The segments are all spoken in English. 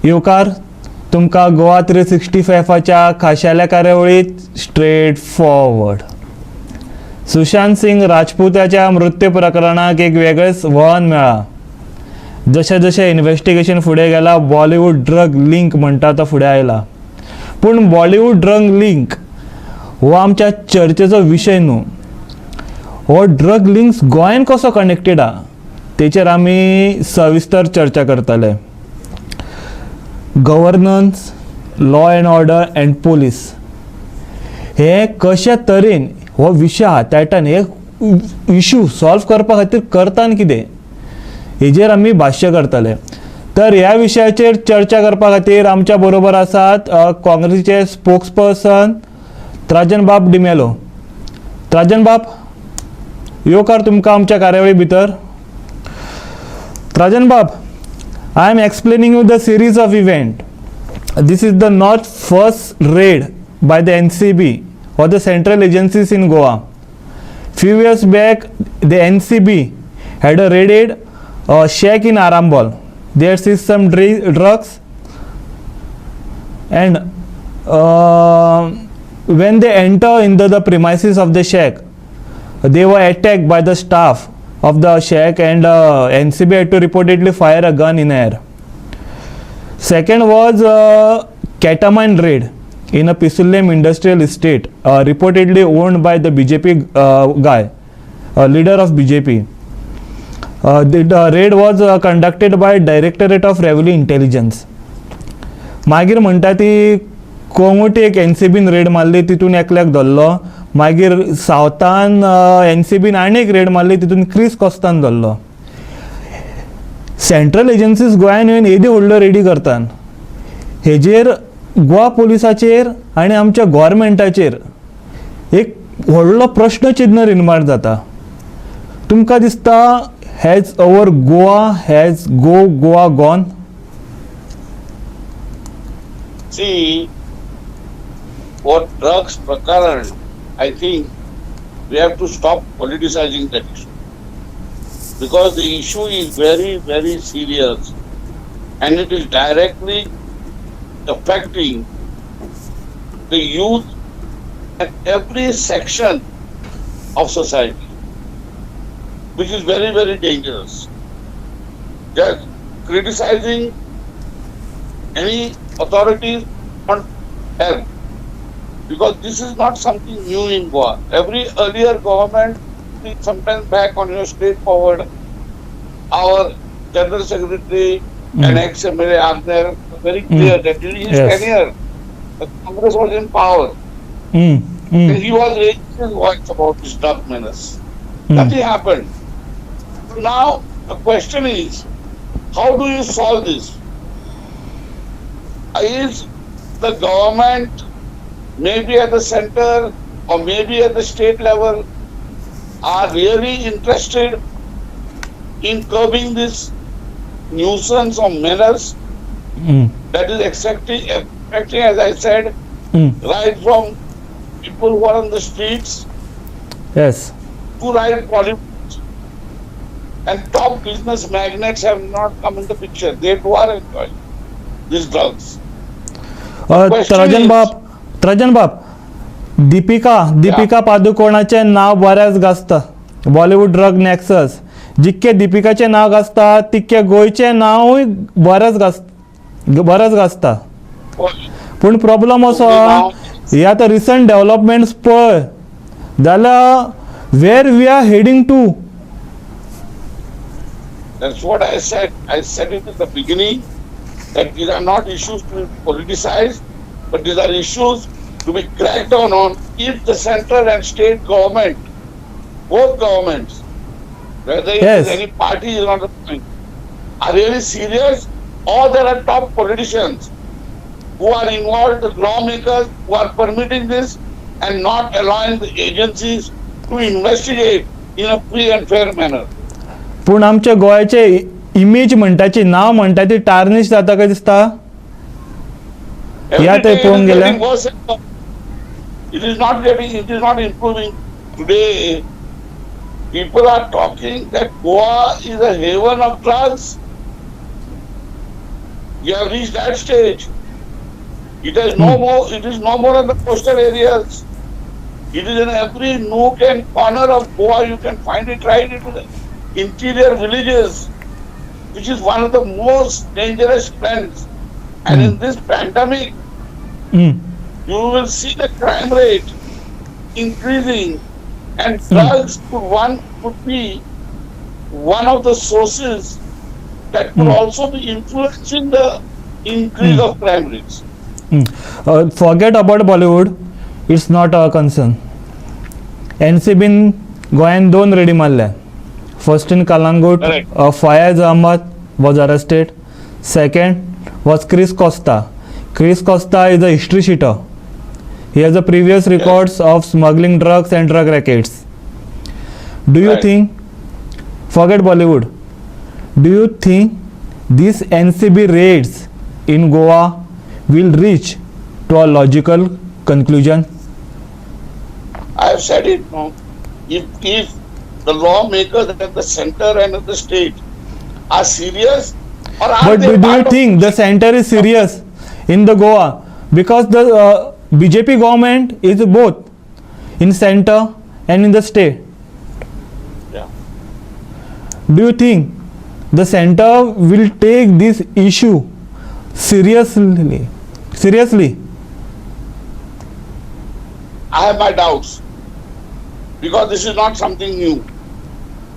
येवकार तुमकां गोवा 365च्या खाशेल्या कार्यावळीत स्ट्रेट फॉरवर्ड. सुशांत सिंग राजपूताच्या मृत्यू प्रकरणाक एक वेगळेच वळण मेळ्ळा. जशें जशें इन्व्हेस्टिगेशन फुडें गेला बॉलिवूड ड्रग लिंक म्हणटा तो फुडें आयला. पूण बॉलिवूड ड्रग लिंक हो आमच्या चर्चेचो विशय न्हू. हो ड्रग लिंक्स गोंयान कसो कनेक्टेड आहा तेचेर आमी सविस्तर चर्चा करतले. Governance, law and order and police हे कशा तरेन हो विशय हाताळटान हे इशू सॉल्व करपा खातीर करतान कितें हेजेर आमी भाश्य करतले. तर ह्या विशयाचेर चर्चा करपा खातीर आमच्या बरोबर आसात काँग्रेसीचे स्पोक्सपर्सन त्राजन बाब डिमेलो. त्राजन बाब येवकार तुमकां आमच्या कार्यावळी भितर. त्राजन बाब, I am explaining you the series of event. This is the not first raid by the NCB or the central agencies in Goa. Few years back, the NCB had raided a shack in Arambol. There seized some drugs, and when they enter into the premises of the shack, they were attacked by the staff of the shack, and NCB had to reportedly fire a gun in air. Second was Ketamine raid in a Pisullem industrial estate, reportedly owned by the BJP guy, leader of BJP. The raid was conducted by Directorate of Revenue Intelligence. मागीर म्हणटा ती कोंगुटी एक एनसीबीन red मारली, तितून एकल्याक धरलो. मागीर सावथान एनसीबीन आनी एक रेड मारली, तितून क्रिस कॉस्तान धरलो. सेंट्रल एजन्सीज गोंयान येवन येदी व्हडलो रेडी करतात. हेजेर गोवा पुलिसाचेर आनी आमच्या गव्हर्मेंटाचेर एक व्हडलो प्रश्न चिन्ह निर्माण जाता. तुमकां दिसता has our Goa gone? See, for drugs prakaran, I think we have to stop politicizing that issue, because the issue is very, very serious, and it is directly affecting the youth at every section of society, which is very, very dangerous. Just criticizing any authorities on help, because this is not something new in Goa. Every earlier government, sometimes back on your straightforward, our General Secretary and ex-MLA Agner were very clear that during his tenure, the Congress was in power. And he was raising his voice about this drug menace. Nothing happened. Now the question is, how do you solve this? Is the government, maybe at the center or maybe at the state level, are really interested in curbing this nuisance or menace that is affecting, as I said, right from people who are on the streets, yes, to right politics, and top business magnates have not come in the picture. They too are enjoying these drugs. त्राजन बाब, दीपिका पादुकोणाचे नाव बऱ्याच गाजता Bollywood drug nexus. जितके दीपिकाचे नाव गाजता तितके गोयचे नावूय बरेच गाजता. पूण problem असो हे आतां recent developments पळय जाल्यार where we are heading to. That's what I said. I said it at the beginning, that these are not issues to be politicized, but these are issues to be cracked down on if the central and state government, both governments, whether it is any party is not the point, are really serious, or there are top politicians who are involved, lawmakers who are permitting this and not allowing the agencies to investigate in a free and fair manner. पूण आमच्या गोंयाचे image म्हणटाची नाव म्हणटा ती tarnish जाता काय दिसता. या ते पळोवंक गेल्या it is not improving. Today people are talking that Goa is a haven of drugs. You have reached that stage. It is no more. It is no more in the coastal areas. It is in every nook and corner of Goa. You can find it right into the interior villages, which is one of the most dangerous trends. And in this pandemic, Mm. you will see the crime rate increasing, and drugs could be one of the sources that could also be influencing the increase of crime rates. Forget about Bollywood, it's not our concern. NCBन गोंयान दोन ready मारल्या. First in Kalangut, Correct. Fayaz Ahmad was arrested. Second was Chris Costa. Chris Costa is a history cheater. He has a previous records of smuggling drugs and drug rackets. Do you Right. think, forget Bollywood, do you think these NCB raids in Goa will reach to a logical conclusion? I have said it. No, if the lawmakers at the center and at the state are serious, or are But they do you part of- think the center is serious in the Goa? Because the BJP government is both in center and in the state. Yeah. Do you think the center will take this issue seriously? I have my doubts because this is not something new.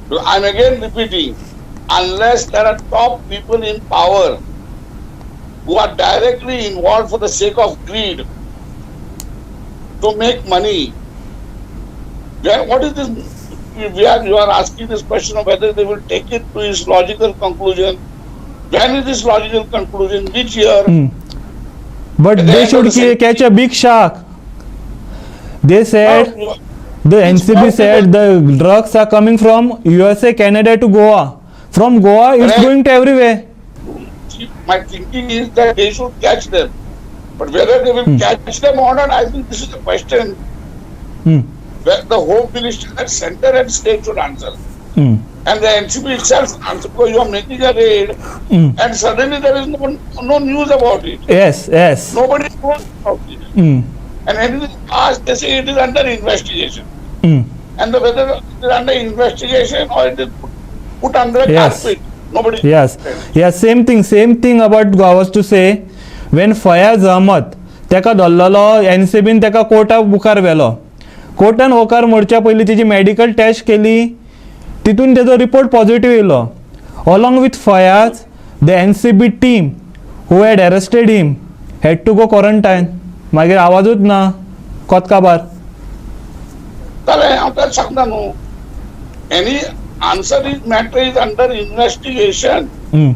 So I'm again repeating, unless there are top people in power who are directly involved for the sake of greed to make money, then what is this? You are asking this question of whether they will take it to its logical conclusion. When is this logical conclusion? Which year? But At the they end should of the catch a big shark. They said, No, the It's NCB possible. said the drugs are coming from USA, Canada to Goa. From Goa, it's Correct. going to everywhere. my thinking is that they should catch them. But whether they will catch them or not, I think this is a question Hmm. where the Home Minister at center and state should answer. Hmm. And the NCB itself answer, because you are making a raid Hmm. and suddenly there is no news about it. Yes. Nobody knows about it. Hmm. And anything asked, they say it is under investigation. Hmm. And whether it is under investigation or it is put under a Yes. carpet, nobody Yes. Same thing about Goa was to say, when Fayaz Ahmad तेका धरलेलो एनसीबीन तेका कोर्टाक मुखार व्हेलो. कोर्टान होकार मोडच्या पयलीं तेजी medical test केली, तितून तेजो रिपोर्ट पॉझिटिव्ह येयलो. Along with Fayaz the NCB team who had arrested him had to go quarantine. मागीर आवाजूच ना कोत काबार. जालें हांव तेंच सांगता न्हू. Any answer is matter is under investigation Hmm.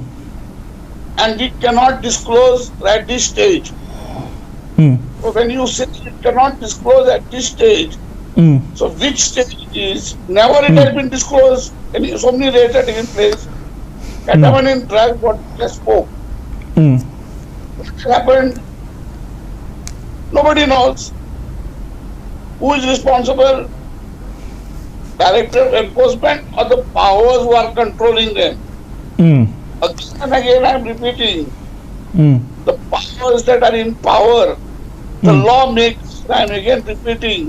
and we cannot disclose at this stage. Hmm. So when you say it cannot disclose at this stage, Hmm. so which stage is never it has been disclosed. So many raids are taking place. Ketamine in drug, what just spoke. Hmm. What happened? Nobody knows. Who is responsible? Director of Enforcement or the powers who are controlling them? Hmm. Again and again I am repeating, Hmm. the powers that are in power, the lawmakers, I am again repeating,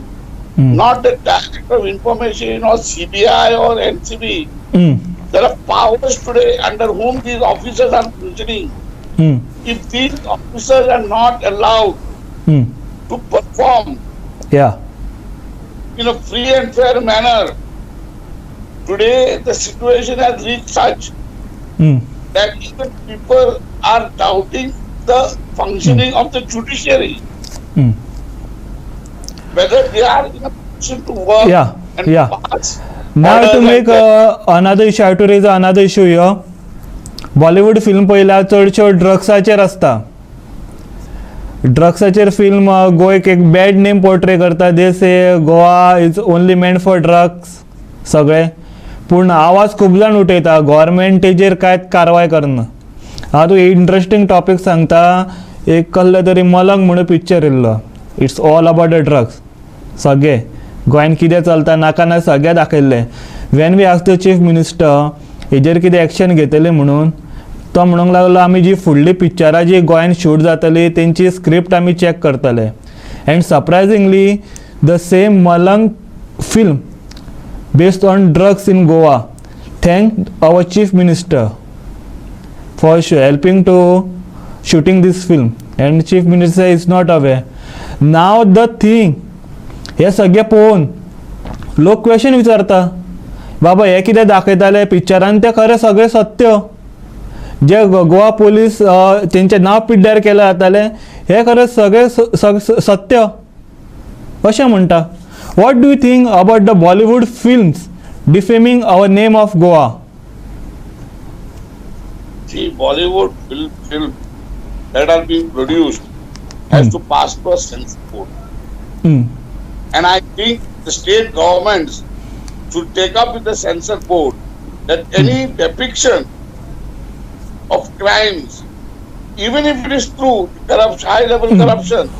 Hmm. not the Director of Information or CBI or NCB. Hmm. There are powers today under whom these officers are functioning. Hmm. If these officers are not allowed Hmm. to perform Yeah. in a free and fair manner, today the situation has reached such Hmm. that even people are doubting the functioning of the judiciary, Hmm. whether they are in a position to work Yeah, and yeah. pass. Now orders to and make another issue, I have to raise another issue here. Bollywood film पळयल्यार चडश्यो ड्रग्साचेर आसता. ड्रग्साचेर film गोंयक एक bad name portray करता. दे से Goa is only meant for drugs सगळे. पूण आवाज खूब जाण उठयता, गव्हर्मेंट तेजेर कांयच कारवाय करना. हांव तुका इंट्रस्टींग टॉपीक सांगता. एक कसलें तरी मलंग म्हणून पिक्चर येयल्लो. It's all about the drugs. सगळे गोंयान कितें चलता नाका ना सगळें दाखयल्लें. When we ask the chief minister हेजेर कितें एक्शन घेतलें म्हणून, तो म्हणूंक लागलो आमी जी फुडली पिक्चरां जी गोंयान शूट जातली तेंची स्क्रिप्ट आमी चॅक करतले. And surprisingly the same Malang film based on drugs in Goa thank our chief minister for helping to shooting this film and chief minister is not aware. Now the thing हे सगळे पळोवन लोक question विचारता बाबा हे कितें दाखयताले पिक्चरान ते खरें सगळें सत्य जे गोवा पोलीस तेंचें नांव पिड्ड्यार केलें जातालें हे खरें सगळें सत्य अशें म्हणटा. What do you think about the Bollywood films defaming our name of Goa? See, Bollywood film that are being produced has to pass to a censor board. And I think the state governments should take up with the censor board that any depiction of crimes, even if it is true, high level corruption,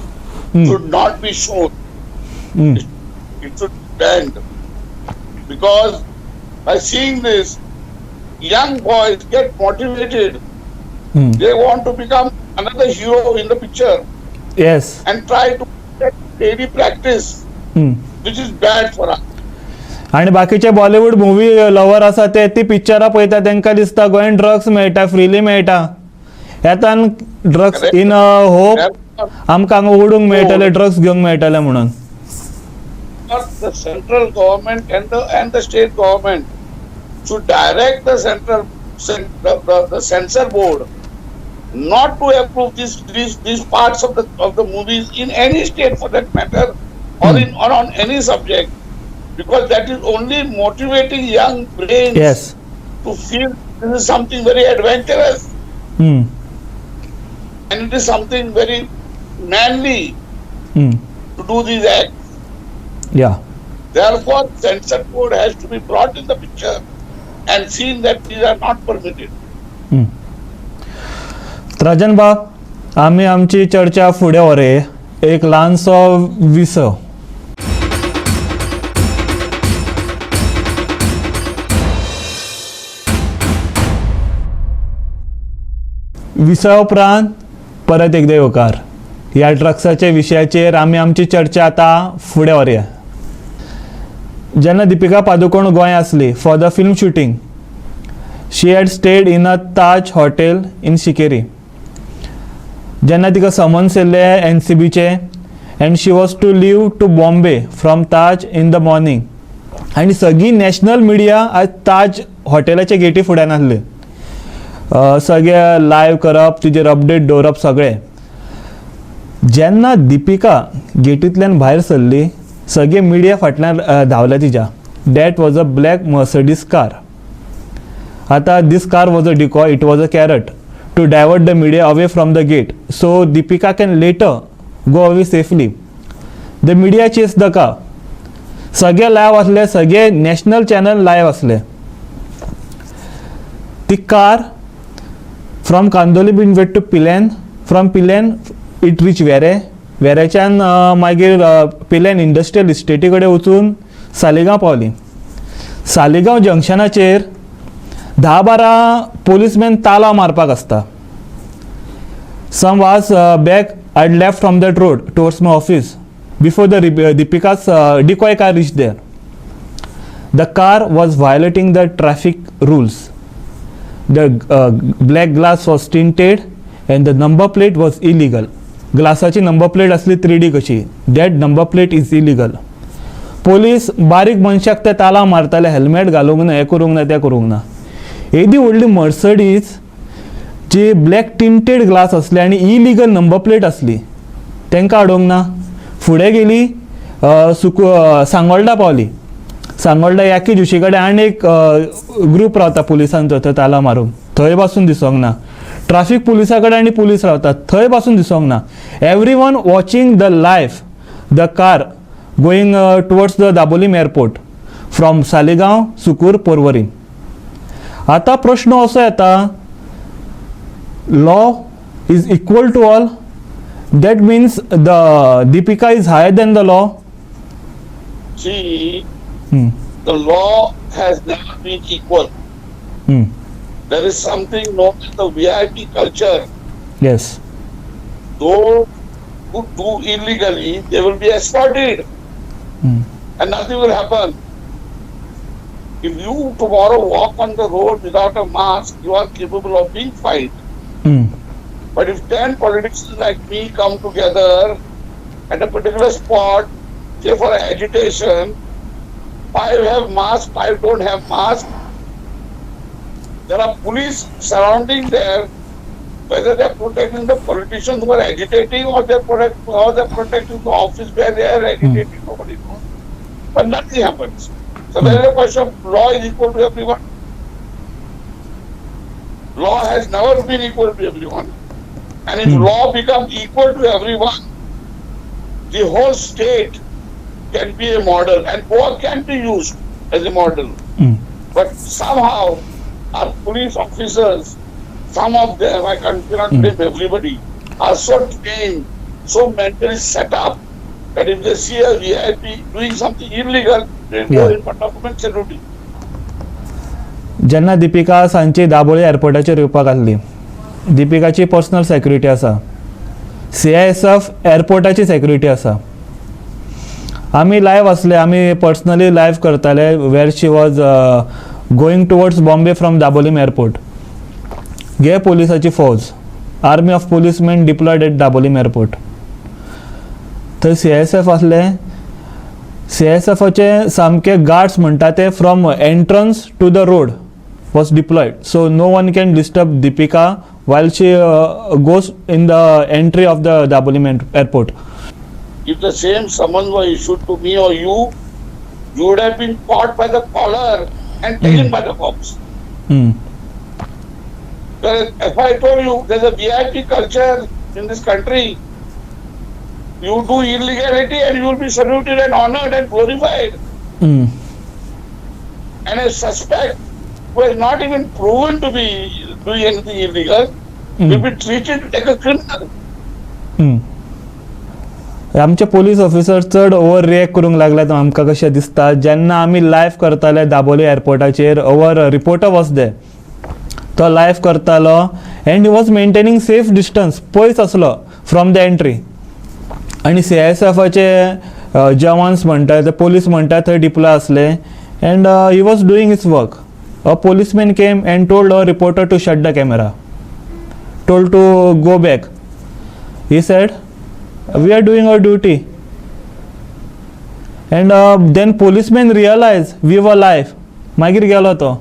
should not be shown. It should be banned. Because by seeing this, young boys get motivated. They want to become another hero in the picture. Yes. And try to get daily practice, which is bad for us. आणि बाकीचे Bollywood movie lover आसा ते ती पिक्चरां पळयता तांकां दिसता गोंयान drugs मेळटा फ्रीली मेळटा येतान ड्रग्स इन होप आमकां हांगा उडूंक मेळटले ड्रग्स घेवंक मेळटले म्हणून. The central government and the state government should direct the censor board not to approve these parts of the movies in any state for that matter, or on any subject, because that is only motivating young brains. Yes. To feel this is something very adventurous, and it is something very manly to do these acts. Yeah. Therefore, censor board has to be brought in the picture and seen that these are not permitted. राजन बाब, आम्ही आमची चर्चा फुडें व्हरे एक ल्हानसो विसव. विसव उपरांत परत एकदा येवकार. ह्या ड्रग्साच्या विशयाचेर आमी आमची चर्चा आतां फुडें व्हरया. जेन्ना दीपिका पादुकोण गोंय आसली for the film shooting, she had stayed in a Taj hotel in Sinquerim. जेन्ना तिका समन्स येयल्ले NCBचे and she was to leave to Bombay from Taj in the morning, आनी सगळी नॅशनल मिडिया आज ताज हॉटेलाच्या गेटी फुड्यान आसले. सगळे लायव्ह करप तिजेर अपडेट दवरप सगळें. जेन्ना दीपिका गेटींतल्यान भायर सरली सगळे मिडिया फाटल्यान धांवले तिच्या. That was a black Mercedes car. आता this car was a decoy, it was a carrot to divert the media away from the gate so Deepika can later go away safely. The media chased the car. सगळे live असले, सगळे national channel live असले. ती car from Candolim been wait to Pilerne, from Pilerne it reach Verem, वेरेच्यान मागीर Pilerne industrial इस्टेटी कडेन वचून सालिगांव पावली. सालिगांव जंक्शनाचेर 10-12 पोलीसमॅन ताला मारपाक आसता. Some was back I left from that road towards my office before the Deepika's decoy car reached there. The car was violating the traffic rules. The black glass was tinted and the number plate was illegal. ग्लासाची number plate असली 3D कशी, that number plate is illegal. Police बारीक मनशाक ते ताला मारताले, helmet घालूंक ना, हें करूंक ना, तें करूंक ना. एदी व्हडली मर्सडीज जी ब्लॅक टिंटेड ग्लास असले आनी इलिगल नंबर प्लेट असली तांकां हाडूंक ना. फुडें गेली सांगोळडा पावली. सांगोळडा याकी जोशी कडेन आनी एक ग्रूप रावता पुलिसांचो, थंय ताला मारूंक, थंय पासून दिसोंक ना. ट्राफीक पुलिसा कडेन आनी पुलीस रावतात, थंय पासून दिसोंक ना. Everyone watching the live the car going towards the Dabolim airport from Saligao, Sukur, Porvorim. आता प्रश्न असो येता, law is equal to all. That means the Deepika is higher than the law. See, the law has never been equal. There is something known as the VIP culture. Yes. Those who do illegally, they will be escorted Mm. and nothing will happen. If you tomorrow walk on the road without a mask, you are capable of being fined. Mm. But if 10 politicians like me come together at a particular spot, say for agitation, 5 have mask, 5 don't have mask, there are police surrounding there, whether they're protecting the politicians who are agitating or they're protecting the office where they are agitating, nobody knows. But nothing happens. So there is a question of law is equal to everyone. Law has never been equal to everyone. And if law becomes equal to everyone, the whole state can be a model and Goa can be used as a model. Mm. But somehow our police officers, some of them, I cannot blame everybody, are so trained, so mentally set up that if they see a VIP doing something illegal, they go in front of them and salute him. जेन्ना दिपिका सांची दाबोळे एअरपोर्टाचेर येवपाक आसली, दिपिकाची personal security आसा, CISF एअरपोर्टाची security आसा. आमी live आसले, आमी पर्सनली लायव्ह करताले where she was going towards Bombay from Dabolim airport. गे पोलिसाची फौज, army of policeman deployed at Dabolim airport. थंय CISF आसले. CISFचे सामके गार्ड्स म्हणटा ते from entrance to the road was deployed, so no one can disturb Deepika while she goes in the entry of the Dabolim airport. If the same summons were issued to me or you would have been caught by the collar and taken by the cops. Hmm. Whereas if I told you there's a VIP culture in this country, you do illegality and you will be saluted and honored and glorified. Hmm. And a suspect who is not even proven to be doing anything illegal will be treated like a criminal. Hmm. आमचे police officer चड over react करूंक लागल्यात आमकां कशें दिसता. जेन्ना आमी live करताले दाबोली एअरपोर्टाचेर, अवर रिपोर्टर वॉज दे, तो लायव्ह करतालो and he was maintaining safe distance, पयस आसलो फ्रॉम द एंट्री. आनी CISFचे जवान्स म्हणटा ते पोलीस म्हणटा थंय डिप्लॉय आसले and he was doing his work. A policeman came and told a reporter to shut the camera, told to go back. He said, we are doing our duty. And then policeman realized we were live. मागीर गेलो तो.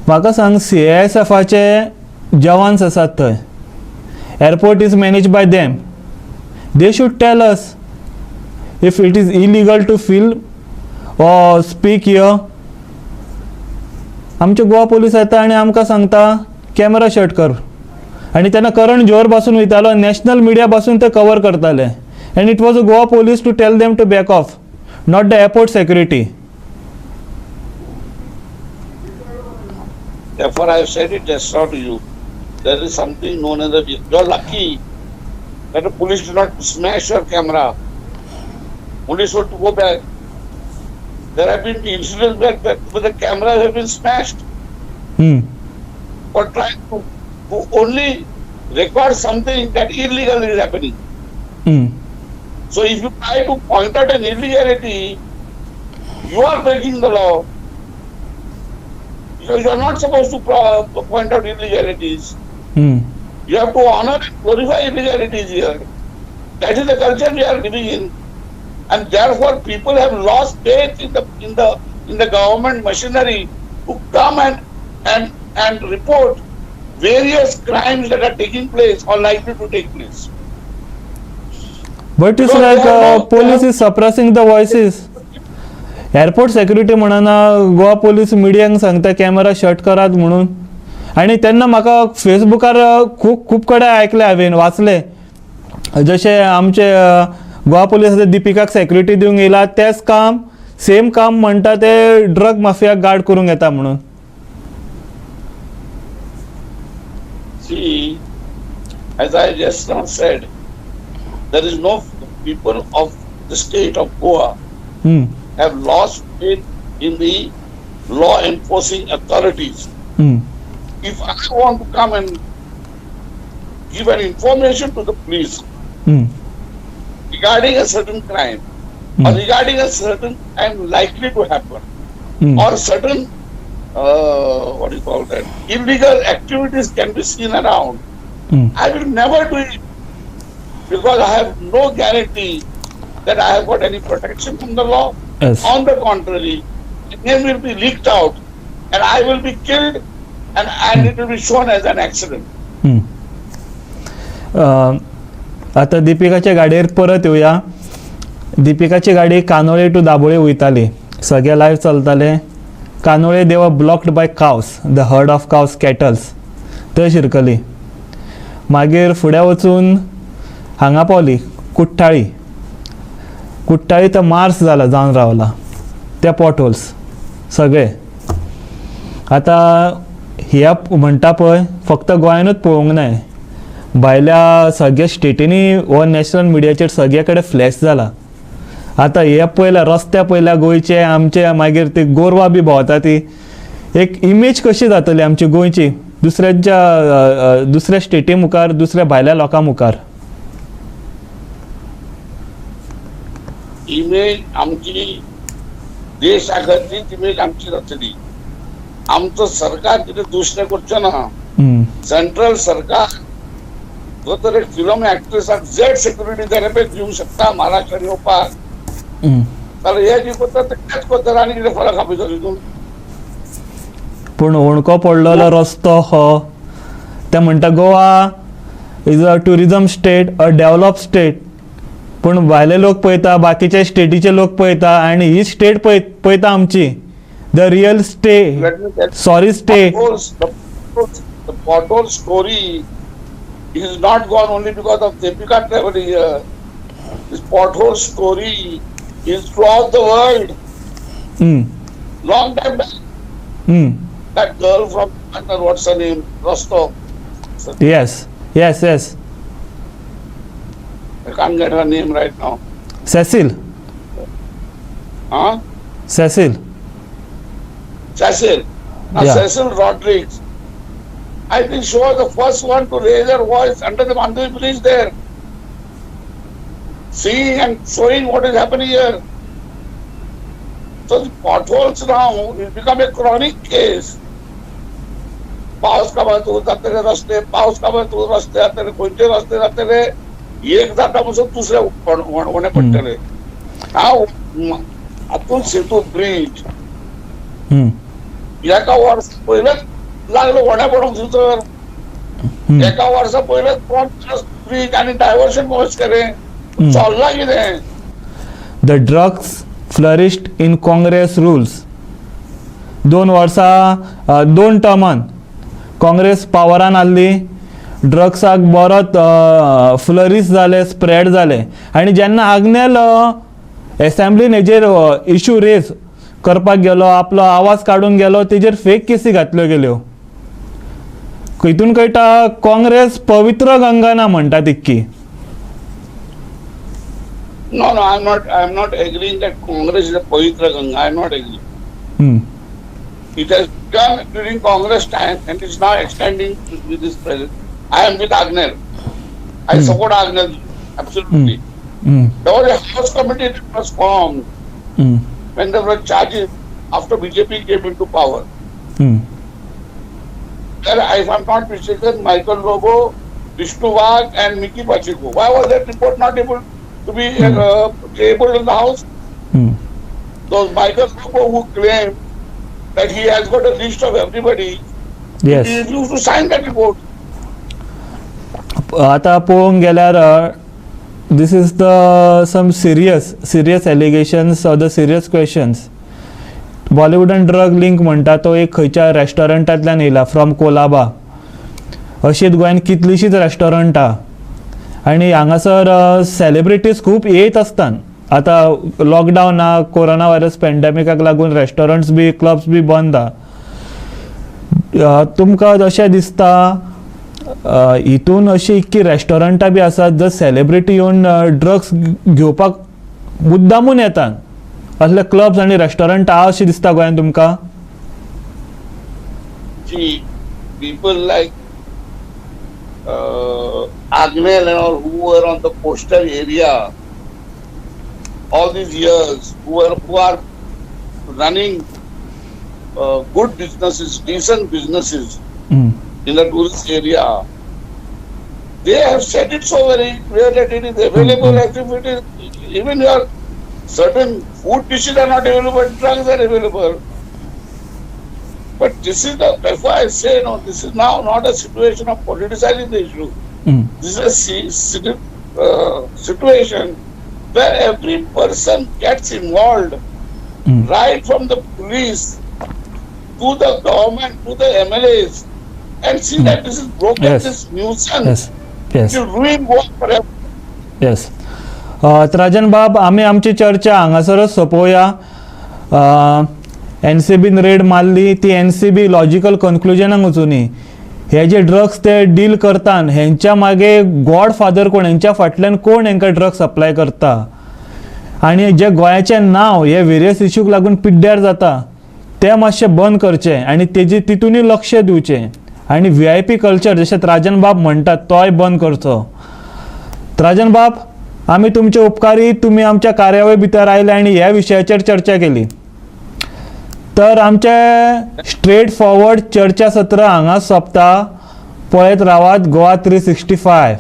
म्हाका सांग, CISFचे jawans आसात थंय, airport is manage bye them. They should tell us if it is illegal to film or speak here. आमचे Goa police येता आनी आमकां सांगता कॅमेरा शट कर. आनी तेन्ना करण जोहर पासून वयतालो, नॅशनल मिडिया पासून ते कवर करताले. And it was a Goa police to tell them to back off, not the airport security. Therefore, I have said it just now to you. There is something known as the. You are lucky that the police did not smash your camera. Only so to go back. There have been incidents where the cameras have been smashed for trying to only record something that illegal is happening. So if you try to point out an illegality, you are breaking the law. Because you are not supposed to point out illegalities. You have to honor and glorify illegalities here. That is the culture we are living in. And therefore, people have lost faith in the government machinery to come and report various crimes that are taking place or likely to take place. But it's like police is suppressing the voices. Airport security म्हणना Goa police मिडियांक सांगता camera shut करात म्हणून. आनी तेन्ना म्हाका फेसबुकार खूब कडेन आयकले, हांवें वाचले, जशे आमचे गोवा पोलीस दिपिकाक सेक्युरिटी दिवंक येयला तेच काम, सेम काम म्हणटा ते ड्रग माफियाक गार्ड करूंक येता म्हणून. See, as I just now said, there is no people of the state of Goa have lost faith in the law enforcing authorities. if I want to come and give an information to the police regarding a certain crime or regarding a certain crime likely to happen or certain what do you call that, illegal activities can be seen around, I will never do it because I have no guarantee that I have got any protection from the law. Yes. On the contrary, the name will be leaked out and I will be killed and it will be shown as an accident. आता दीपिकाच्या गाडयेर परत येवया. दीपिकाची गाडी कानोळे to Dabole वयताली, सगळे live चलताले. कानोळे they were blocked by cows, the herd of cows cattles, थंय शिरकली. मागीर फुडें वचून हांगा पावली कुट्टाळी. कुट्टाळी तर मार्स जाला जावन रावला त्या पॉट होल्स सगळे. आतां ह्या म्हणटा पळय फक्त गोंयानूच पळोवंक नाय, भायल्या सगळ्या स्टेटींनी हो नॅशनल मिडियाचेर सगळे कडेन फ्लॅश जाला. आतां हे पळयल्या रस्त्या पळयल्या गोंयचे आमचे, मागीर ती गोरवां बी भोंवता ती, एक इमेज कशी जातली आमची गोंयची दुसऱ्या स्टेटी मुखार, दुसऱ्या भायल्या लोकां मुखार. इमेज आमची देशाखातीर इमेज आमची जातली. आमचं सरकार कितें दुसरें करचें ना. सेंट्रल सरकार जो तर एक फिल्म एक्ट्रेसाक झेड सिक्युरिटी थेरपीस्ट दिवंक शकता महाराष्ट्रात येवपाक, जाल्यार हे जी करता तेच करता आनी कितें फरक आहा भितर हितून. पूण होणको पडलेलो रस्तो हो ते म्हणटा Goa is a tourism state, a develop state. पूण भायले लोक पळयता, बाकीचे स्टेटीचे लोक पळयता आनी ही स्टेट पळयता आमची, the real stay sorry stay. The pothole story is not gone only because of Deepika traveling here. This pothole story is throughout the world. Long time back. That girl from, what's her name? Rostov. Yes. I can't get her name right now. Cecil. Huh? Cecil. Yeah. Cecil Rodriguez. I think she was the first one to raise her voice under the Mandvi Bridge there, seeing and showing what is happening here. So the potholes now will become a chronic case. पावस काबार तू जातले रस्ते, पावस काबार तू रस्ते जातले, खंयचे रस्ते जातले, एक जाता पासून दुसरे होणे पडटले. हातून सेतू ब्रिज एका वर्सा पयलेच लागलो होण्या पडूंक थंयसर. एका वर्सा पयलेच ब्रिज आनी डायवर्शन कोर्स केलें, चल्लां कितें. The drugs flourished in Congress rules. 2 वर्सां 2 टर्मान काँग्रेस पावरान आसली, ड्रग्साक बरोच फ्लरिश जाले, स्प्रेड जाले. आनी जेन्ना आग्नेल एसेंब्लीन हेजेर इश्यू रेज करपाक गेलो, आपलो आवाज काडून गेलो, तेजेर फेक केसी घातल्यो गेल्यो. हितून कळटा काँग्रेस पवित्र गंगा ना म्हणटा तितकी. No, I am not agreeing that Congress is a Pavitra Ganga. I am not agreeing. It has begun during Congress time and is now extending with this president. I am with Agnel. I support Agnel absolutely. There was a House committee that was formed when there were charges after BJP came into power. There, if I am not mistaken, Michael Lobo, Vishnu Vag and Mickey Pacheco. Why was that report not able to be tabled in the House? Those Michael Lobo who claimed that he has got a list of everybody, Yes. he refused to sign that report. आता पळोवंक गेल्यार this is the some serious allegations or the serious questions. बॉलिवूडान drug link म्हणटा तो एक खंयच्या रेस्टॉरंटांतल्यान येयला from Colaba. अशीच गोंयान कितलींशींच रेस्टॉरंटां आनी हांगासर सेलिब्रिटीज खूब येयत आसतात. आतां लॉकडावन हा, कोरोना व्हायरस पॅन्डेमिकाक लागून रेस्टॉरंट्स बी क्लब्स बी बंद हा. तुमकां अशें दिसता हितून अशी इतकी रेस्टॉरंटां बी आसात जर सेलिब्रिटी येवन ड्रग्स घेवपाक मुद्दामून येतात, असले क्लब्स आनी रेस्टॉरंट आहा अशें दिसता गोंयान तुमकां? See, people like Agnel and all who were on the coastal area all these years, who are running good businesses, decent businesses in the tourist area, they have said it so very clear that it is available as if it is, even your certain food dishes are not available, but drugs are available. But this is that's why I say, no, this is now not a situation of politicizing the issue. This is a situation where every person gets involved, right from the police to the government, to the MLAs, and see that this is broken, Yes. this nuisance. Yes You ruin work forever. Yes Rajan बाब, आम्ही आमची चर्चा हांगासरच सोंपोवया. NCBन red मारली, ती NCB logical कन्क्लुजनाक वचुनी हे जे drugs ते deal करतात हेंच्या मागे God father कोण, हेंच्या फाटल्यान कोण हेंकां ड्रग्स सप्लाय करता, आनी जे गोंयाचें नांव हे वेरियस इश्यूक लागून पिड्ड्यार जाता ते मातशें बंद करचें आनी तेजी तितूनय लक्ष दिवचें, आनी VIP कल्चर जशें राजन बाब म्हणटात तोय बंद करचो. राजन बाब, आमी तुमचे उपकारी, तुमी आमच्या कार्यावळी भितर आयले आनी ह्या विशयाचेर चर्चा केली. तर आमचे स्ट्रेट फॉरवर्ड चर्चा सत्र हांगा सोंपता. पळयत रावात गोवा 365.